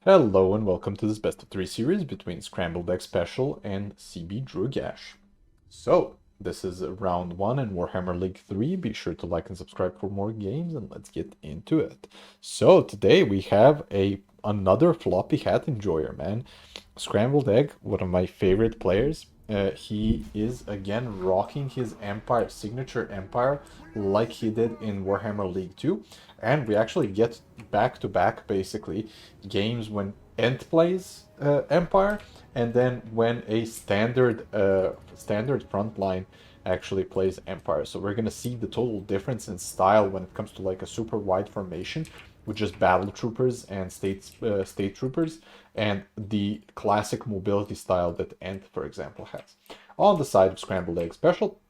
Hello and welcome to this best of 3 series between ScrambledEggSpecial and CB Drugash. So, this is round 1 in Warhammer League 3. Be sure to like and subscribe for more games and let's get into it. So, today we have another floppy hat enjoyer, man. Scrambled Egg, one of my favorite players. He is again rocking his Empire, signature Empire, like he did in Warhammer League 2. And we actually get back-to-back, basically, games when Ent plays Empire, and then when a standard frontline actually plays Empire. So we're gonna see the total difference in style when it comes to like a super wide formation with just battle troopers and state troopers, and the classic mobility style that Ent, for example, has. On the side of Scrambled Egg Special,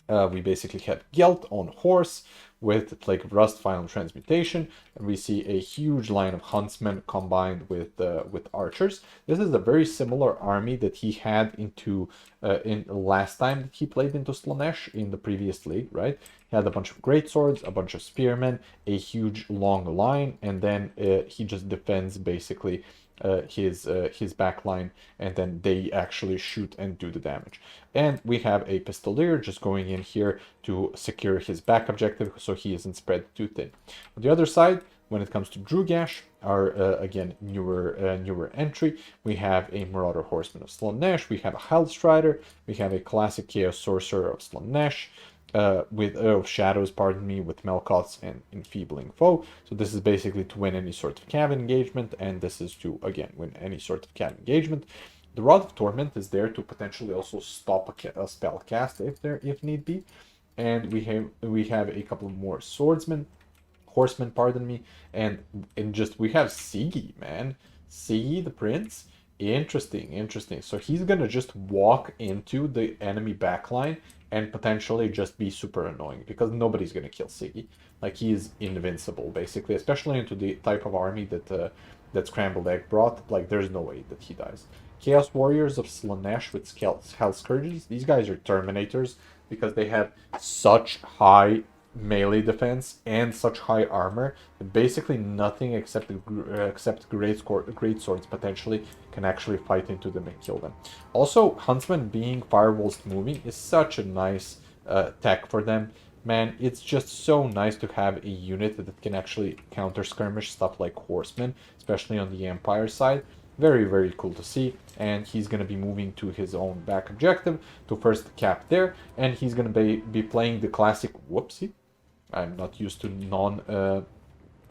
we basically have Gelt on horse with Plague of Rust final transmutation, and we see a huge line of huntsmen combined with archers. This is a very similar army that he had in last time that he played into Slaanesh in the previous league, right? He had a bunch of great swords, a bunch of spearmen, a huge long line, and then he just defends basically his back line, and then they actually shoot and do the damage. And we have a pistolier just going in here to secure his back objective so he isn't spread too thin. On the other side, when it comes to Drugash, our again newer entry, we have a Marauder Horseman of Slaanesh, we have a Hellstrider, we have a classic Chaos Sorcerer of Slaanesh, with shadows, pardon me, with Melkoths and Enfeebling Foe. So this is basically to win any sort of cav engagement, and this is to, again, win any sort of cav engagement. The Rod of Torment is there to potentially also stop a spell cast if need be. And we have a couple more horsemen, pardon me, and just we have Sigi, man. Sigi the Prince. Interesting. So he's gonna just walk into the enemy backline and potentially just be super annoying because nobody's gonna kill Siggy. Like, he is invincible basically, especially into the type of army that Scrambled Egg brought. Like, there's no way that he dies. Chaos Warriors of Slaanesh with Hell Scourges. These guys are Terminators because they have such high melee defense and such high armor that basically nothing except great swords potentially can actually fight into them and kill them. Also, Huntsman being firewalls moving is such a nice tech for them. Man, it's just so nice to have a unit that can actually counter skirmish stuff like Horsemen, especially on the Empire side. Very cool to see. And he's going to be moving to his own back objective to first cap there, and he's going to be playing the classic whoopsie. I'm not used to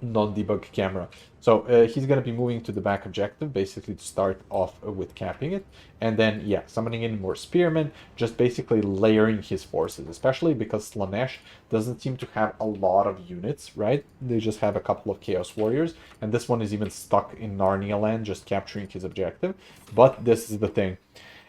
non-debug camera. So he's going to be moving to the back objective, basically to start off with capping it. And then, yeah, summoning in more spearmen, just basically layering his forces, especially because Slaanesh doesn't seem to have a lot of units, right? They just have a couple of Chaos Warriors, and this one is even stuck in Narnia land, just capturing his objective. But this is the thing.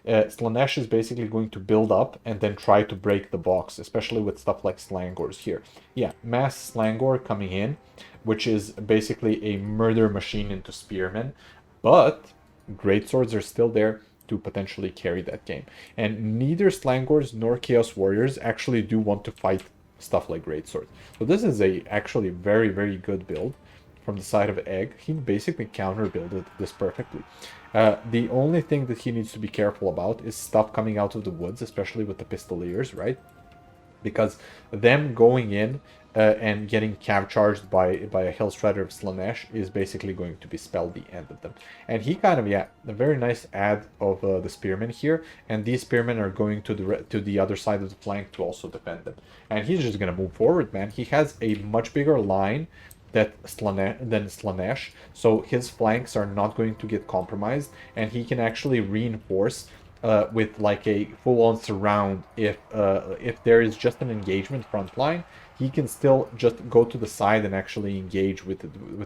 Slaanesh is basically going to build up and then try to break the box, especially with stuff like Slangors here. Yeah, Mass Slangor coming in, which is basically a murder machine into Spearmen, but Greatswords are still there to potentially carry that game. And neither Slangors nor Chaos Warriors actually do want to fight stuff like Greatswords. So this is actually very good build from the side of Egg. He basically counter-builded this perfectly. The only thing that he needs to be careful about is stuff coming out of the woods, especially with the Pistoliers, right? Because them going in and getting cav charged by a Hellstrider of Slaanesh is basically going to be spell the end of them. And he kind of, yeah, a very nice add of the Spearmen here, and these Spearmen are going to the other side of the flank to also defend them. And he's just going to move forward, man. He has a much bigger line than Slaanesh, so his flanks are not going to get compromised, and he can actually reinforce with like a full-on surround. If there is just an engagement front line, he can still just go to the side and actually engage with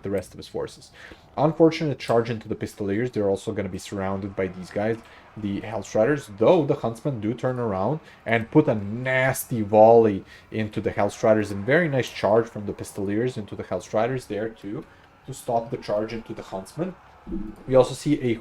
the rest of his forces. Unfortunate charge into the Pistoliers. They're also going to be surrounded by these guys, the Hellstriders, though the Huntsmen do turn around and put a nasty volley into the Hellstriders, and very nice charge from the Pistoliers into the Hellstriders there too, to stop the charge into the Huntsmen. We also see a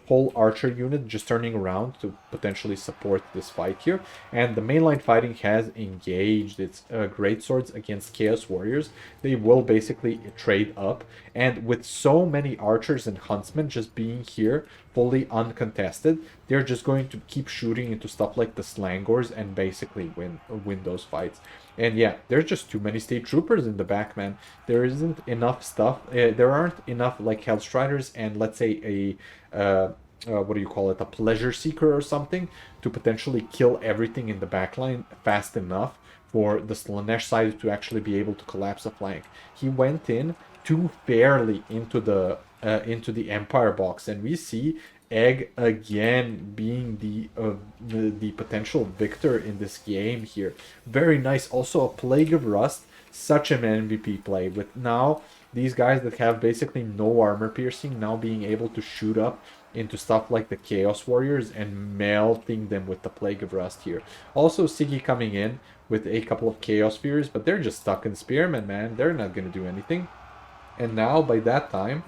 whole archer unit just turning around to potentially support this fight here. And the mainline fighting has engaged its great swords against Chaos Warriors. They will basically trade up. And with so many archers and huntsmen just being here fully uncontested, they're just going to keep shooting into stuff like the Slangors and basically win those fights. And yeah, there's just too many state troopers in the back, man. There isn't enough stuff. There aren't enough like Hellstriders and let's say a what do you call it, a pleasure seeker or something to potentially kill everything in the backline fast enough for the Slaanesh side to actually be able to collapse a flank. He went in too fairly into the Empire box, and we see Egg again being the potential victor in this game here. Very nice. Also a Plague of Rust, such an MVP play with now these guys that have basically no armor piercing now being able to shoot up into stuff like the Chaos Warriors and melting them with the Plague of Rust here. Also Siggy coming in with a couple of Chaos Spheres, but they're just stuck in Spearmen, man. They're not going to do anything. And now by that time,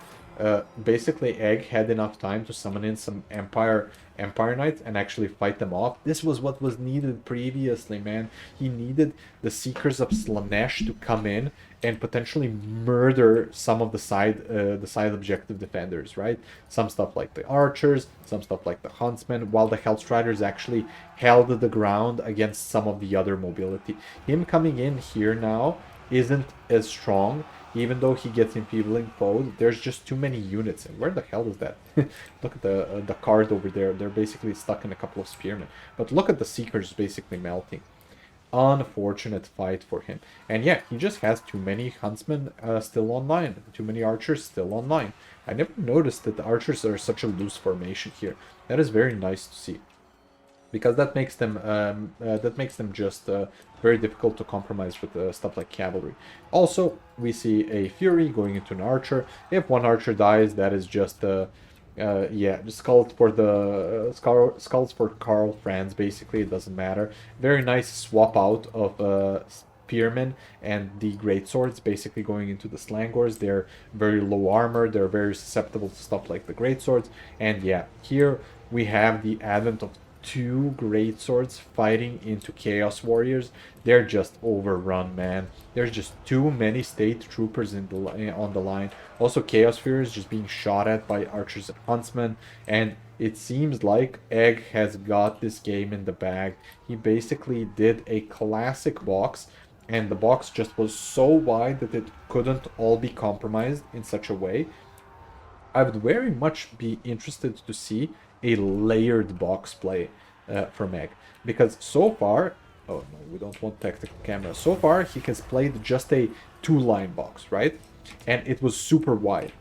basically Egg had enough time to summon in some Empire Knights and actually fight them off. This was what was needed previously, man. He needed the Seekers of Slaanesh to come in and potentially murder some of the side objective defenders, right? Some stuff like the archers, some stuff like the huntsmen, while the Hellstriders actually held the ground against some of the other mobility. Him coming in here now isn't as strong, even though he gets enfeebling foes. There's just too many units. And where the hell is that? Look at the card over there. They're basically stuck in a couple of spearmen. But look at the Seekers basically melting. Unfortunate fight for him. And yeah, he just has too many huntsmen still online. Too many archers still online. I never noticed that the archers are such a loose formation here. That is very nice to see, because that makes them just very difficult to compromise with stuff like cavalry. Also, we see a Fury going into an archer. If one archer dies, that is just yeah, just skulls for Karl Franz. Basically, it doesn't matter. Very nice swap out of spearmen and the great swords, basically going into the Slangors. They're very low armor. They're very susceptible to stuff like the great swords. And yeah, here we have the advent of two great swords fighting into Chaos Warriors. They're just overrun, man. There's just too many state troopers on the line. Also, Chaos Spheres just being shot at by archers and huntsmen. And it seems like Egg has got this game in the bag. He basically did a classic box, and the box just was so wide that it couldn't all be compromised in such a way. I would very much be interested to see a layered box play from Egg, because so far, oh no, we don't want tactical camera. So far, he has played just a two-line box, right? And it was super wide.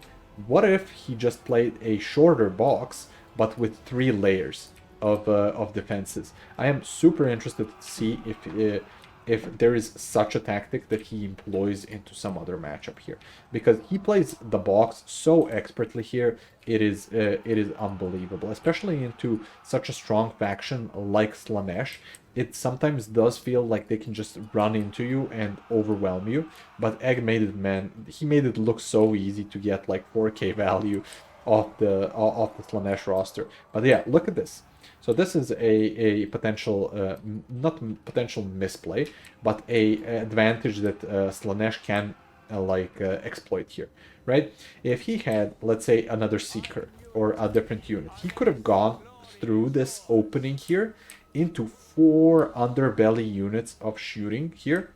What if he just played a shorter box, but with 3 layers of defenses? I am super interested to see if there is such a tactic that he employs into some other matchup here, because he plays the box so expertly here. It is unbelievable, especially into such a strong faction like Slaanesh. It sometimes does feel like they can just run into you and overwhelm you, but Egg made it, man. He made it look so easy to get like 4K value off the Slaanesh roster. But yeah, look at this. So this is a potential, not potential misplay, but a advantage that Slaanesh can exploit here, right? If he had, let's say, another Seeker or a different unit, he could have gone through this opening here into 4 underbelly units of shooting here,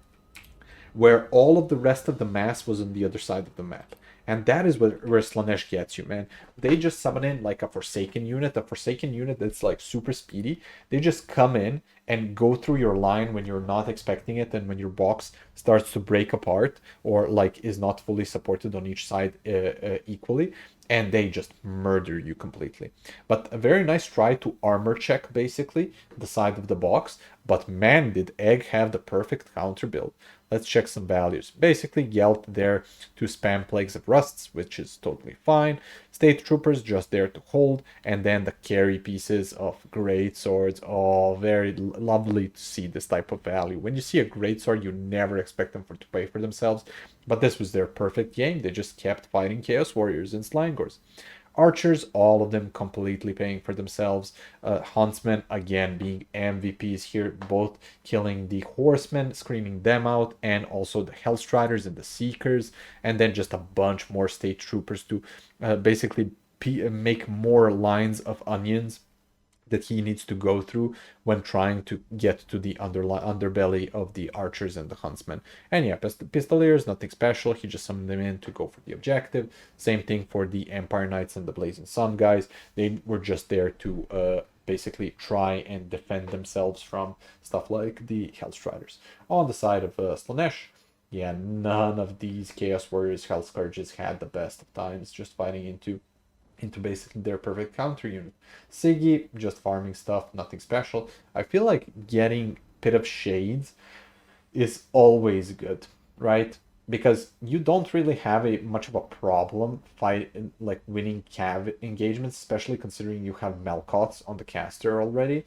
where all of the rest of the mass was on the other side of the map. And that is where Slaanesh gets you, man. They just summon in like a Forsaken unit that's like super speedy. They just come in and go through your line when you're not expecting it, and when your box starts to break apart or like is not fully supported on each side equally, and they just murder you completely. But a very nice try to armor check basically the side of the box. But man, did Egg have the perfect counter build. Let's check some values. Basically, Gelt there to spam Plagues of Rusts, which is totally fine. State Troopers just there to hold. And then the carry pieces of Great Swords. Oh, very lovely to see this type of value. When you see a Great Sword, you never expect them to pay for themselves. But this was their perfect game. They just kept fighting Chaos Warriors and Slangors. Archers, all of them completely paying for themselves. Huntsmen, again, being MVPs here, both killing the horsemen, screaming them out, and also the Hellstriders and the Seekers, and then just a bunch more state troopers to basically make more lines of onions that he needs to go through when trying to get to the underbelly of the archers and the huntsmen. And yeah, pistoliers, nothing special. He just summoned them in to go for the objective. Same thing for the Empire Knights and the Blazing Sun guys. They were just there to basically try and defend themselves from stuff like the Hellstriders. On the side of Slaanesh, yeah, none of these Chaos Warriors, Hell Scourges had the best of times just fighting into basically their perfect counter unit. Siggy, just farming stuff, nothing special. I feel like getting Pit of Shades is always good, right? Because you don't really have much of a problem like winning cav engagements, especially considering you have Melkoths on the caster already.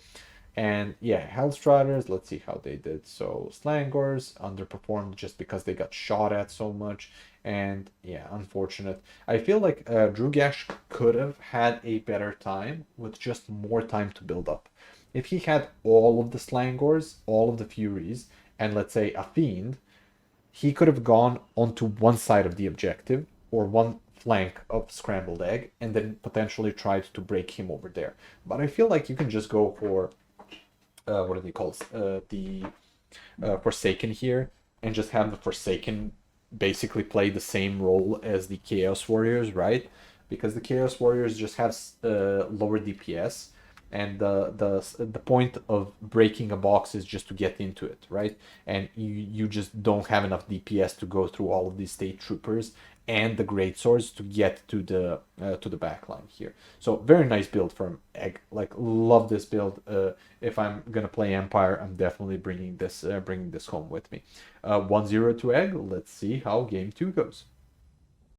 And yeah, Hellstriders, let's see how they did. So Slangors underperformed just because they got shot at so much. And yeah, unfortunate. I feel like Drugash could have had a better time with just more time to build up. If he had all of the Slangors, all of the Furies, and let's say a Fiend, he could have gone onto one side of the objective or one flank of Scrambled Egg and then potentially tried to break him over there. But I feel like you can just go for what do they call the Forsaken here, and just have the Forsaken basically play the same role as the Chaos Warriors, right? Because the Chaos Warriors just have lower DPS, and the point of breaking a box is just to get into it, right? And you just don't have enough DPS to go through all of these state troopers and the great swords to get to the back line here. So very nice build from Egg. Like, love this build. If I'm gonna play Empire, I'm definitely bringing this home with me. 1-0 to Egg. Let's see how game 2 goes.